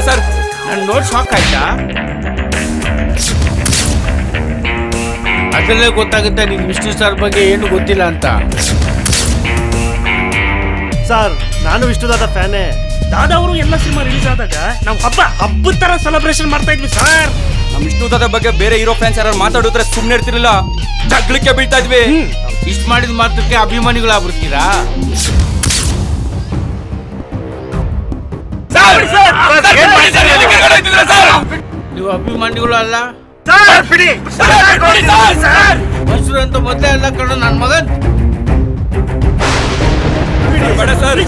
Sir. ನನ್ ನೋಡಿ shock ಆಯ್ತಾ? ಅದರಲ್ಲೇ ಗೊತ್ತಾಗುತ್ತೆ ನಿನ್ ವಿಷ್ಣು ಸರ್ ಬಗ್ಗೆ ಏನು ಗೊತ್ತಿಲ್ಲ ಅಂತ. ಸರ್ ನಾನು ವಿಷ್ಣುದಾದ ಫ್ಯಾನೇ. ದಾದಾ ಅವರು ಎಲ್ಲ ಸಿನಿಮಾ ರಿಲೀಸ್ ಆದಾಗ ನಾವು ಹಬ್ಬದ ತರ ಸೆಲೆಬ್ರೇಷನ್ ಮಾಡ್ತಾ ಇದ್ವಿ ಸರ್. ನಮ್ ವಿಷ್ಣುದಾದ ಬಗ್ಗೆ ಬೇರೆ ಹೀರೋ ಫ್ಯಾನ್ಸ್ ಯಾರು ಮಾತಾಡಿದ್ರೆ ಸುಮ್ಮನೆ ಇರ್ತಿರ್ಲಿಲ್ಲ, ಜಗ್ಲಿಕ್ಕೆ ಬೀಳ್ತಾ ಇದ್ವಿ. ಇಷ್ಟ ಮಾಡಿದ ಮಾತ್ರಕ್ಕೆ ಅಭಿಮಾನಿಗಳಾಗ್ಬಿಡ್ತೀರಾ? ನೀವು ಅಭಿಮಾನಿಗಳು ಅಲ್ಲ, ಮೈಸೂರು ಅಂತ ಮೊದಲೇ ಅಲ್ಲ ಕಣ ನನ್ ಮಗನ್. ಬೇಡ ಸರ್.